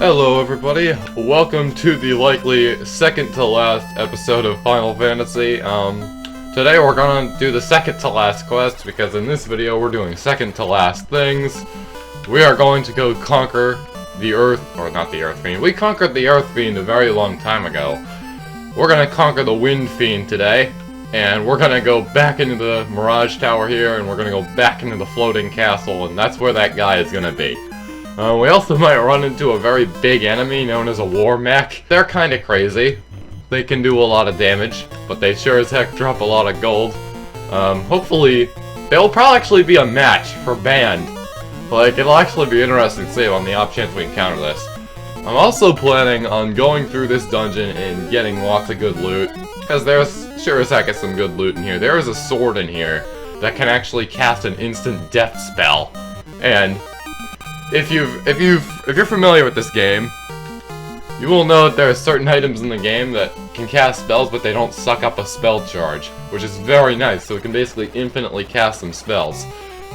Hello everybody, welcome to the likely second to last episode of Final Fantasy. Today we're gonna do the second to last quest because in this video we're doing second to last things. We are going to go conquer the Earth, or not the Earth Fiend. We conquered the Earth Fiend a very long time ago. We're gonna conquer the Wind Fiend today, and we're gonna go back into the Mirage Tower here, and we're gonna go back into the floating castle, and that's where that guy is gonna be. We also might run into a very big enemy known as a war mech. They're kinda crazy. They can do a lot of damage, but they sure as heck drop a lot of gold. Hopefully, they'll probably actually be a match for Band. Like, it'll actually be interesting to see on the off chance we encounter this. I'm also planning on going through this dungeon and getting lots of good loot, because there's sure as heck is some good loot in here. There is a sword in here that can actually cast an instant death spell, and if you're familiar with this game, you will know that there are certain items in the game that can cast spells, but they don't suck up a spell charge, which is very nice. So we can basically infinitely cast some spells.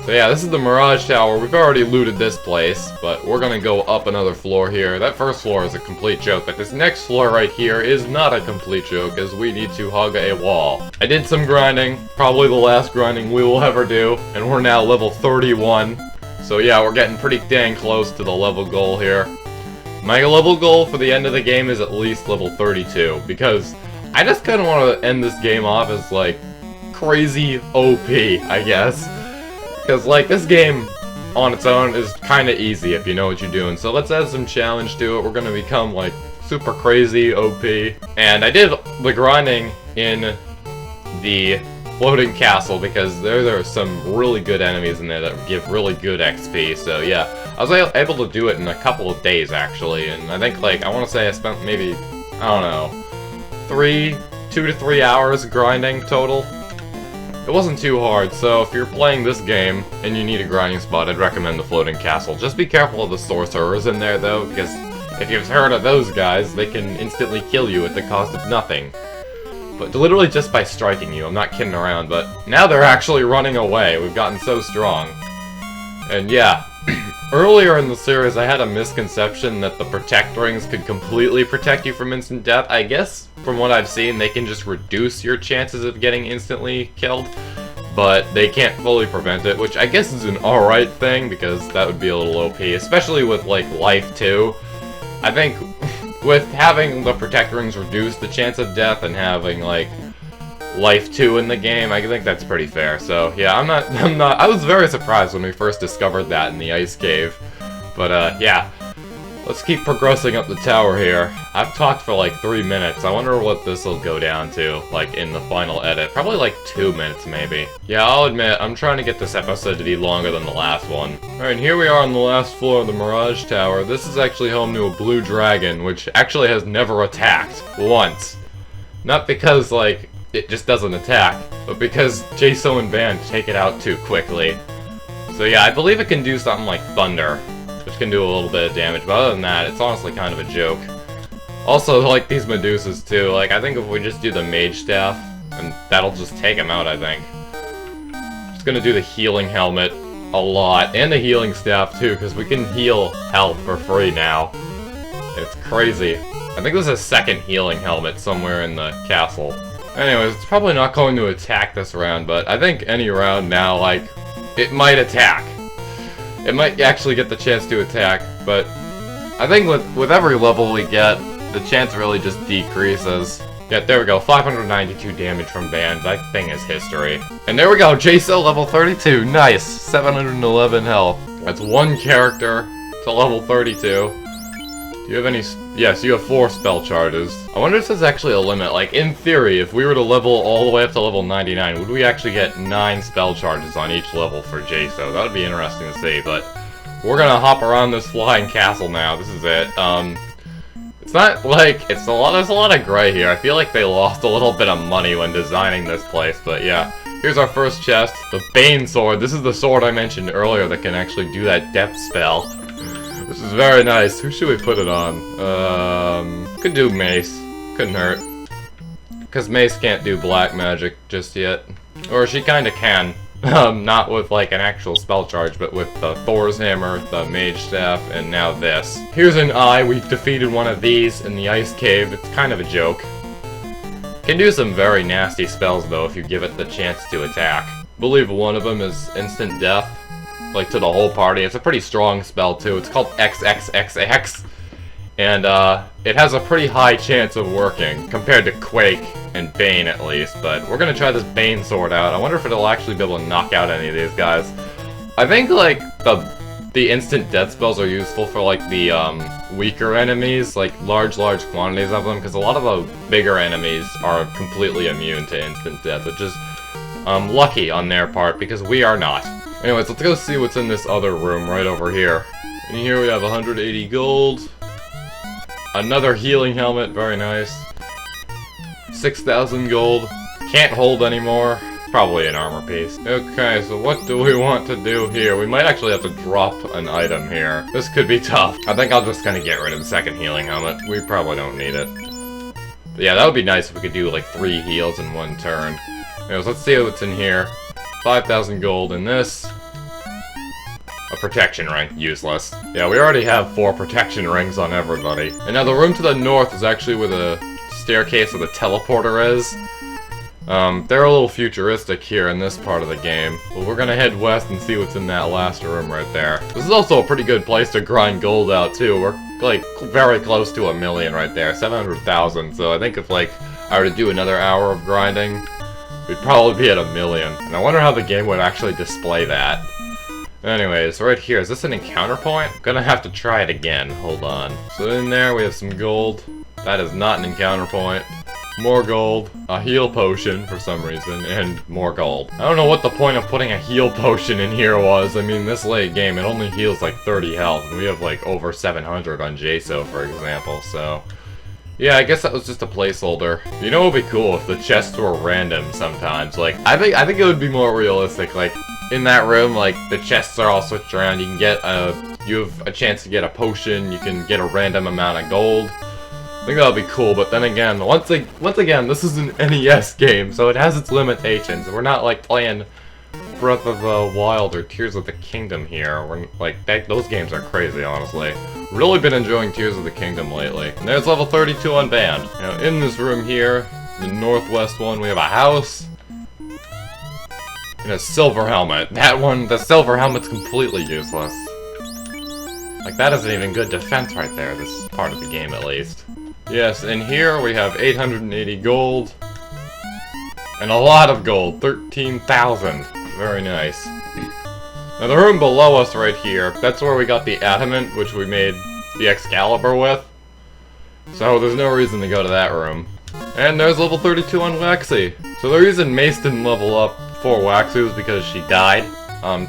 So yeah, this is the Mirage Tower. We've already looted this place, but we're gonna go up another floor here. That first floor is a complete joke, but this next floor right here is not a complete joke, as we need to hug a wall. I did some grinding, probably the last grinding we will ever do, and we're now level 31. So yeah, we're getting pretty dang close to the level goal here. My level goal for the end of the game is at least level 32, because I just kind of want to end this game off as, like, crazy OP, I guess. Because, like, this game on its own is kind of easy if you know what you're doing. So let's add some challenge to it. We're going to become, like, super crazy OP. And I did the grinding in the floating castle because there are some really good enemies in there that give really good XP. So yeah, I was able to do it in a couple of days actually, and I think, like, I want to say I spent maybe, I don't know, 2 to 3 hours grinding total. It wasn't too hard, so if you're playing this game and you need a grinding spot, I'd recommend the floating castle. Just be careful of the sorcerers in there though, because if you've heard of those guys, they can instantly kill you at the cost of nothing. But literally just by striking you, I'm not kidding around, but now they're actually running away. We've gotten so strong. And yeah, earlier in the series I had a misconception that the protect rings could completely protect you from instant death. I guess, from what I've seen, they can just reduce your chances of getting instantly killed, but they can't fully prevent it, which I guess is an alright thing, because that would be a little OP, especially with, like, life too. I think with having the protect rings reduce the chance of death and having, like, life 2 in the game, I think that's pretty fair. So yeah, I was very surprised when we first discovered that in the ice cave. But yeah, let's keep progressing up the tower here. I've talked for like 3 minutes. I wonder what this will go down to, like, in the final edit. Probably like 2 minutes maybe. Yeah, I'll admit, I'm trying to get this episode to be longer than the last one. Alright, here we are on the last floor of the Mirage Tower. This is actually home to a blue dragon, which actually has never attacked once. Not because, like, it just doesn't attack, but because Jaso and Band take it out too quickly. So yeah, I believe it can do something like thunder, which can do a little bit of damage, but other than that, it's honestly kind of a joke. Also, like these Medusas too, like, I think if we just do the Mage Staff, and that'll just take them out, I think. Just gonna do the Healing Helmet a lot, and the Healing Staff too, because we can heal health for free now. It's crazy. I think there's a second Healing Helmet somewhere in the castle. Anyways, it's probably not going to attack this round, but I think any round now, like, it might attack. It might actually get the chance to attack, but I think with every level we get, the chance really just decreases. Yeah, there we go, 592 damage from Band. That thing is history. And there we go, Jaso level 32, nice, 711 health. That's one character to level 32. Do you have any? Yes, you have 4 spell charges. I wonder if there's actually a limit. Like, in theory, if we were to level all the way up to level 99, would we actually get 9 spell charges on each level for Jaso? That would be interesting to see, but we're gonna hop around this flying castle now. This is it. It's not like, there's a lot of gray here. I feel like they lost a little bit of money when designing this place, but yeah. Here's our first chest, the Bane Sword. This is the sword I mentioned earlier that can actually do that death spell. This is very nice. Who should we put it on? Could do Mace. Couldn't hurt. Because Mace can't do black magic just yet. Or she kinda can. Not with like an actual spell charge, but with the Thor's Hammer, the Mage Staff, and now this. Here's an eye. We've defeated one of these in the Ice Cave. It's kind of a joke. Can do some very nasty spells though if you give it the chance to attack. I believe one of them is instant death, like to the whole party. It's a pretty strong spell too. It's called XXXX. And it has a pretty high chance of working, compared to Quake and Bane at least, but we're gonna try this Bane sword out. I wonder if it'll actually be able to knock out any of these guys. I think, like, the instant death spells are useful for, like, the, weaker enemies, like, large quantities of them, because a lot of the bigger enemies are completely immune to instant death, which is, lucky on their part, because we are not. Anyways, let's go see what's in this other room right over here. In here we have 180 gold. Another healing helmet, very nice. 6,000 gold. Can't hold anymore. Probably an armor piece. Okay, so what do we want to do here? We might actually have to drop an item here. This could be tough. I think I'm just gonna get rid of the second healing helmet. We probably don't need it. But yeah, that would be nice if we could do like 3 heals in one turn. Anyways, let's see what's in here. 5,000 gold in this. A protection ring. Useless. Yeah, we already have 4 protection rings on everybody. And now the room to the north is actually where the staircase or the teleporter is. They're a little futuristic here in this part of the game. But we're gonna head west and see what's in that last room right there. This is also a pretty good place to grind gold out too. We're like very close to 1 million right there. 700,000. So I think if like I were to do another hour of grinding, we'd probably be at 1 million. And I wonder how the game would actually display that. Anyways, right here, is this an encounter point? I'm gonna have to try it again, hold on. So in there we have some gold. That is not an encounter point. More gold, a heal potion for some reason, and more gold. I don't know what the point of putting a heal potion in here was. I mean, this late game, it only heals like 30 health, and we have like over 700 on JSO, for example, so... Yeah, I guess that was just a placeholder. You know what would be cool if the chests were random sometimes, like, I think it would be more realistic, like, in that room, like, the chests are all switched around, you can get you have a chance to get a potion, you can get a random amount of gold. I think that would be cool, but then again, once again, this is an NES game, so it has its limitations. We're not, like, playing Breath of the Wild or Tears of the Kingdom here. We're, like, those games are crazy, honestly. Really been enjoying Tears of the Kingdom lately. And there's level 32 on Band. Now, in this room here, the northwest one, we have a house. And a silver helmet. That one, the silver helmet's completely useless. Like, that isn't even good defense right there, this part of the game at least. Yes, and here we have 880 gold. And a lot of gold, 13,000. Very nice. Now the room below us right here, that's where we got the adamant, which we made the Excalibur with. So there's no reason to go to that room. And there's level 32 on Waxy. So the reason Mace didn't level up for Waxy was because she died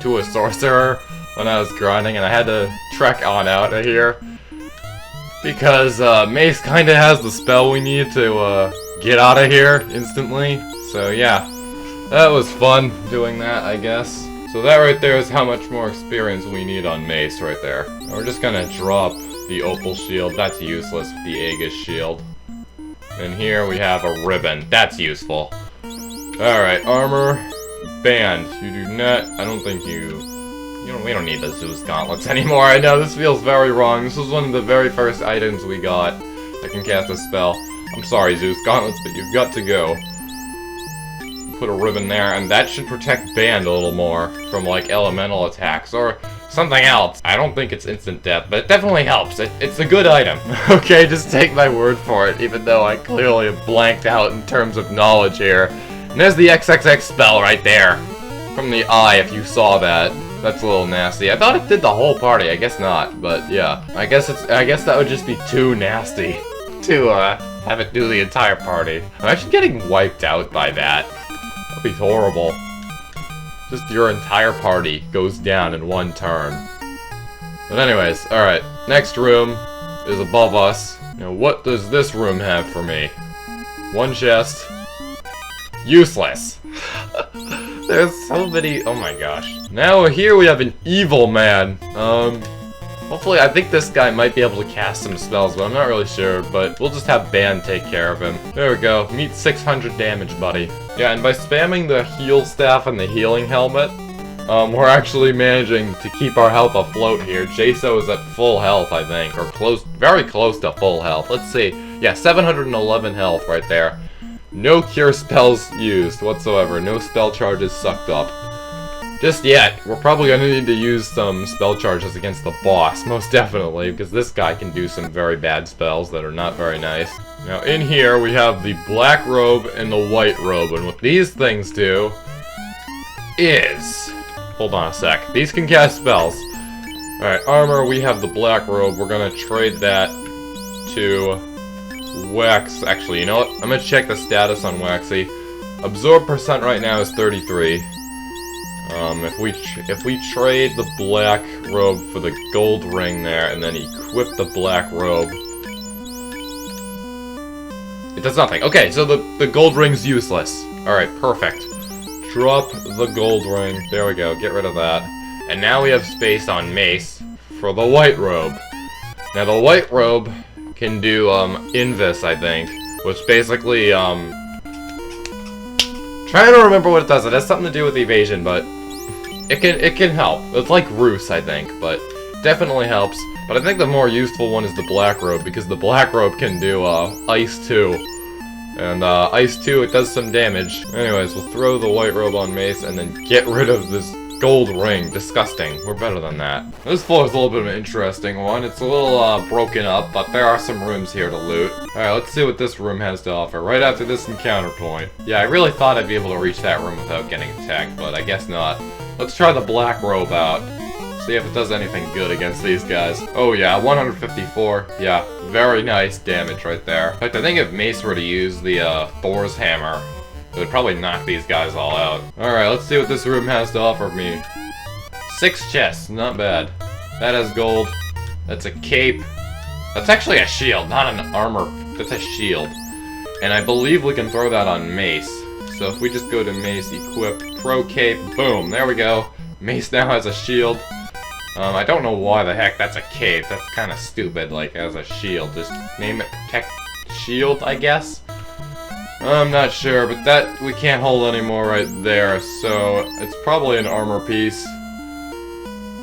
to a sorcerer when I was grinding, and I had to trek on out of here. Because Mace kinda has the spell we need to get out of here instantly. So yeah, that was fun doing that, I guess. So that right there is how much more experience we need on Mace right there. And we're just gonna drop the Opal Shield. That's useless with the Aegis Shield. And here we have a ribbon. That's useful. Alright, armor, band. You do not... I don't think we don't need the Zeus gauntlets anymore. I know, this feels very wrong. This was one of the very first items we got that can cast a spell. I'm sorry, Zeus gauntlets, but you've got to go. Put a ribbon there, and that should protect Band a little more from, like, elemental attacks, or something else. I don't think it's instant death, but it definitely helps. It's a good item. Okay, just take my word for it, even though I clearly have blanked out in terms of knowledge here. And there's the XXX spell right there. From the eye, if you saw that. That's a little nasty. I thought it did the whole party, I guess not, but yeah. I guess that would just be too nasty to, have it do the entire party. I'm actually getting wiped out by that. That'd be horrible. Just your entire party goes down in one turn. But anyways, alright. Next room is above us. Now what does this room have for me? One chest. Useless. There's so many... Oh my gosh. Now here we have an evil man. Hopefully, I think this guy might be able to cast some spells, but I'm not really sure. But we'll just have Ban take care of him. There we go. Meet 600 damage, buddy. Yeah, and by spamming the heal staff and the healing helmet, we're actually managing to keep our health afloat here. Jaso is at full health, I think, or very close to full health. Let's see. Yeah, 711 health right there. No cure spells used whatsoever. No spell charges sucked up. Just yet. We're probably going to need to use some spell charges against the boss, most definitely, because this guy can do some very bad spells that are not very nice. Now, in here, we have the black robe and the white robe, and what these things do is... Hold on a sec. These can cast spells. Alright, armor, we have the black robe. We're going to trade that to Wax. Actually, you know what? I'm going to check the status on Waxy. Absorb percent right now is 33. If we trade the black robe for the gold ring there, and then equip the black robe, it does nothing. Okay, so the gold ring's useless. Alright, perfect. Drop the gold ring. There we go, get rid of that. And now we have space on Mace for the white robe. Now the white robe can do, Invis, I think, which basically, trying to remember what it does. It has something to do with evasion, but it can help. It's like Roost, I think, but definitely helps. But I think the more useful one is the black robe, because the black robe can do Ice 2. And Ice 2, it does some damage. Anyways, we'll throw the white robe on Mace and then get rid of this gold ring. Disgusting. We're better than that. This floor is a little bit of an interesting one. It's a little broken up, but there are some rooms here to loot. Alright, let's see what this room has to offer right after this encounter point. Yeah, I really thought I'd be able to reach that room without getting attacked, but I guess not. Let's try the black robe out. See if it does anything good against these guys. Oh yeah, 154. Yeah, very nice damage right there. In fact, I think if Mace were to use the Thor's hammer, it would probably knock these guys all out. Alright, let's see what this room has to offer me. 6 chests, not bad. That has gold. That's a cape. That's actually a shield, not an armor. That's a shield. And I believe we can throw that on Mace. So if we just go to Mace, equip, pro cape, boom, there we go. Mace now has a shield. I don't know why the heck that's a cape. That's kind of stupid, like, as a shield. Just name it Protect Shield, I guess? I'm not sure, but that we can't hold anymore right there, so it's probably an armor piece.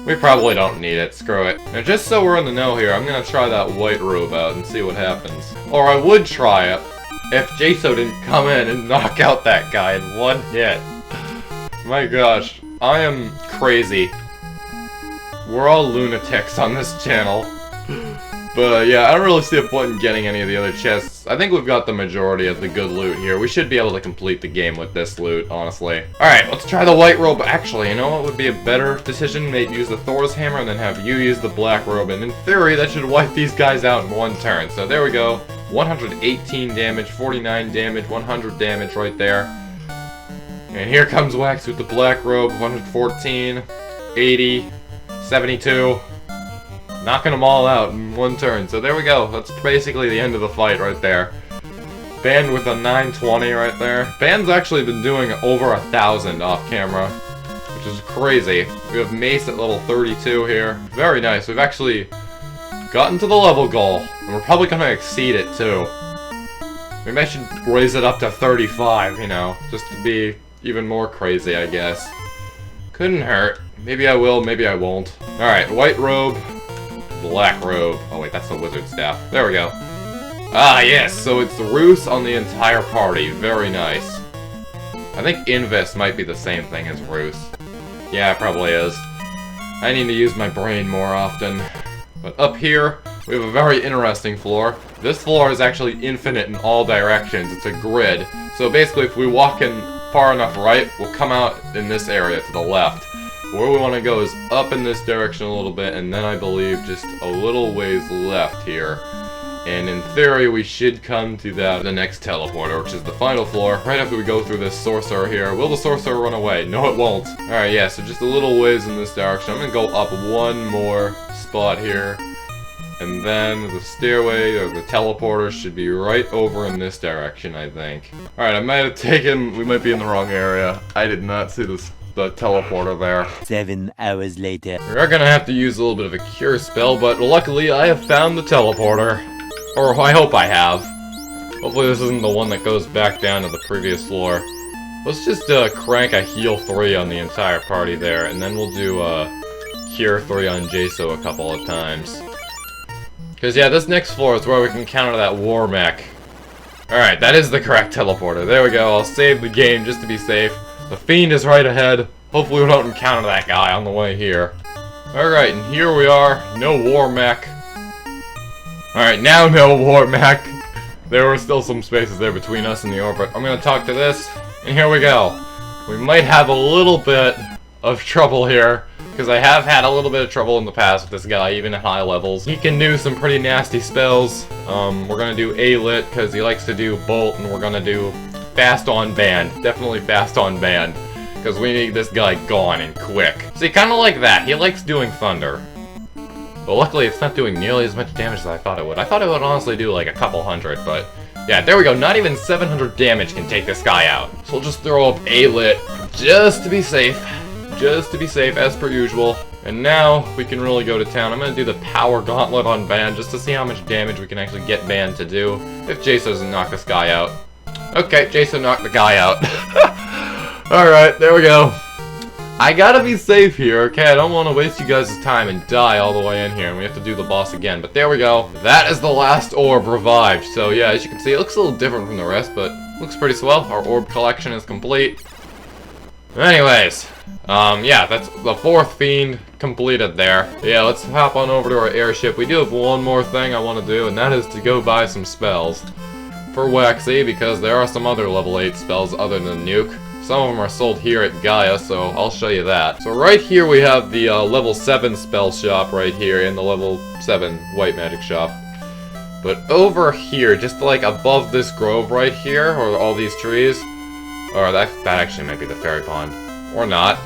We probably don't need it, screw it. Now, just so we're in the know here, I'm gonna try that white robe out and see what happens. Or I would try it if Jaso didn't come in and knock out that guy in one hit. My gosh, I am crazy. We're all lunatics on this channel. But yeah, I don't really see a point in getting any of the other chests. I think we've got the majority of the good loot here. We should be able to complete the game with this loot, honestly. Alright, let's try the white robe. Actually, you know what would be a better decision? Maybe use the Thor's hammer and then have you use the black robe. And in theory, that should wipe these guys out in one turn. So there we go. 118 damage, 49 damage, 100 damage right there. And here comes Wax with the black robe. 114, 80, 72. Knocking them all out in one turn. So there we go. That's basically the end of the fight right there. Ban with a 920 right there. Ban's actually been doing over 1,000 off camera, which is crazy. We have Mace at level 32 here. Very nice. We've actually gotten to the level goal, and we're probably going to exceed it too. Maybe I should raise it up to 35, you know, just to be even more crazy, I guess. Couldn't hurt. Maybe I will, maybe I won't. Alright, white robe. Black robe. Oh wait, that's the wizard staff. There we go. Ah, yes, so it's the Roos on the entire party. Very nice. I think Invis might be the same thing as Roos. Yeah, it probably is. I need to use my brain more often. But up here, we have a very interesting floor. This floor is actually infinite in all directions. It's a grid. So basically, if we walk in far enough right, we'll come out in this area to the left. Where we want to go is up in this direction a little bit, and then I believe just a little ways left here. And in theory, we should come to the next teleporter, which is the final floor, right after we go through this sorcerer here. Will the sorcerer run away? No, it won't. Alright, yeah, so just a little ways in this direction. I'm going to go up one more spot here. And then the stairway, or the teleporter, should be right over in this direction, I think. Alright, I might have taken... We might be in the wrong area. I did not see this the teleporter there. 7 hours later. We are gonna have to use a little bit of a cure spell, but luckily I have found the teleporter. Or I hope I have. Hopefully this isn't the one that goes back down to the previous floor. Let's just crank a heal 3 on the entire party there, and then we'll do cure 3 on Jaso a couple of times. Because yeah, this next floor is where we can counter that war mech. Alright, that is the correct teleporter. There we go, I'll save the game just to be safe. The Fiend is right ahead. Hopefully we don't encounter that guy on the way here. Alright, and here we are. No war mech. Alright, now no war mech. There were still some spaces there between us and the orbit. I'm gonna talk to this, and here we go. We might have a little bit of trouble here, because I have had a little bit of trouble in the past with this guy, even at high levels. He can do some pretty nasty spells. We're gonna do A-Lit, because he likes to do Bolt, and we're gonna do Fast on Band. Definitely Fast on Band, because we need this guy gone and quick. See, kinda like that. He likes doing Thunder. But luckily it's not doing nearly as much damage as I thought it would. I thought it would honestly do like a couple hundred, but yeah, there we go. Not even 700 damage can take this guy out. So we'll just throw up A-Lit just to be safe. Just to be safe, as per usual. And now we can really go to town. I'm going to do the Power Gauntlet on Band just to see how much damage we can actually get Band to do if Jason doesn't knock this guy out. Okay, Jason knocked the guy out. Alright, there we go. I gotta be safe here, okay? I don't want to waste you guys' time and die all the way in here, and we have to do the boss again. But there we go. That is the last orb revived. So yeah, as you can see, it looks a little different from the rest, but looks pretty swell. Our orb collection is complete. Anyways, yeah, that's the 4th Fiend completed there. Yeah, let's hop on over to our airship. We do have one more thing I want to do, and that is to go buy some spells for Waxy, because there are some other level 8 spells other than Nuke. Some of them are sold here at Gaia, so I'll show you that. So right here we have the level 7 spell shop right here, and the level 7 white magic shop. But over here, just like above this grove right here, or all these trees, or that actually might be the fairy pond. Or not.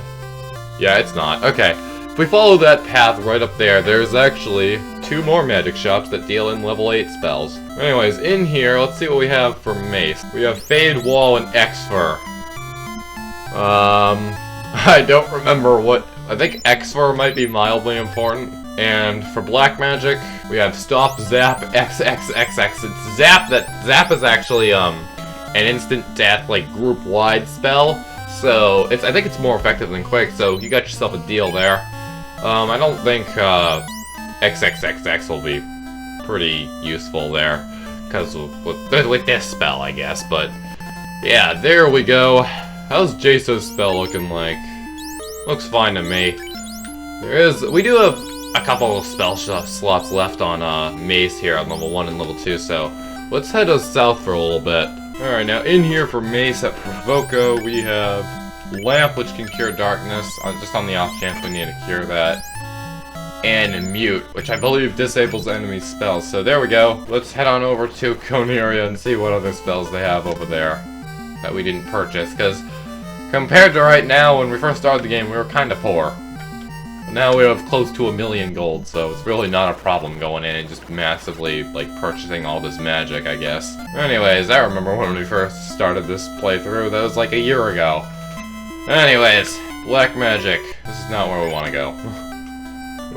Yeah, it's not. Okay. If we follow that path right up there, there's actually 2 more magic shops that deal in level 8 spells. Anyways, in here, let's see what we have for Mace. We have Fade Wall and X-Fur. I don't remember what... I think X-Fur might be mildly important. And for black magic, we have Stop, Zap, XXXX. It's Zap that... Zap is actually, an instant death, like, group-wide spell. So, I think it's more effective than Quick, so you got yourself a deal there. I don't think, XXXX will be pretty useful there. Because with this spell, I guess, but... Yeah, there we go. How's Jaso's spell looking like? Looks fine to me. We do have a couple of spell slots left on Mace here on level 1 and level 2, so let's head south for a little bit. Alright, now in here for Mace at Provoco, we have Lamp, which can cure darkness, just on the off chance we need to cure that. And Mute, which I believe disables enemy spells. So there we go. Let's head on over to Coneria and see what other spells they have over there that we didn't purchase, because compared to right now, when we first started the game, we were kind of poor. Now we have close to 1,000,000 gold, so it's really not a problem going in and just massively, like, purchasing all this magic, I guess. Anyways, I remember when we first started this playthrough. That was like a year ago. Anyways, black magic. This is not where we want to go.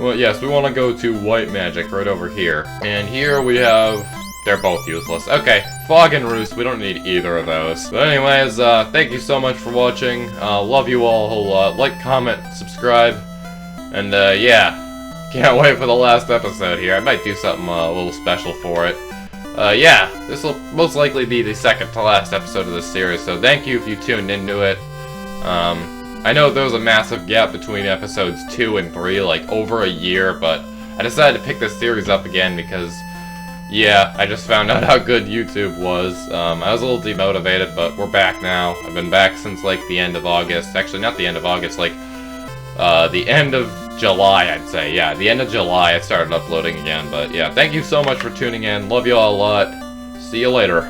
Well, yes, we want to go to white magic right over here. And here we have... They're both useless. Okay, Fog and Roost, we don't need either of those. But anyways, thank you so much for watching. Love you all a whole lot. Like, comment, subscribe. And, yeah. Can't wait for the last episode here. I might do something a little special for it. Yeah, this will most likely be the second to last episode of this series, so thank you if you tuned into it. I know there was a massive gap between episodes 2 and 3, like over a year, but I decided to pick this series up again because, yeah, I just found out how good YouTube was. I was a little demotivated, but we're back now. I've been back since, like, the end of August. Actually, not the end of August, like, the end of July, I'd say. Yeah, the end of July I started uploading again, but yeah, thank you so much for tuning in. Love you all a lot. See you later.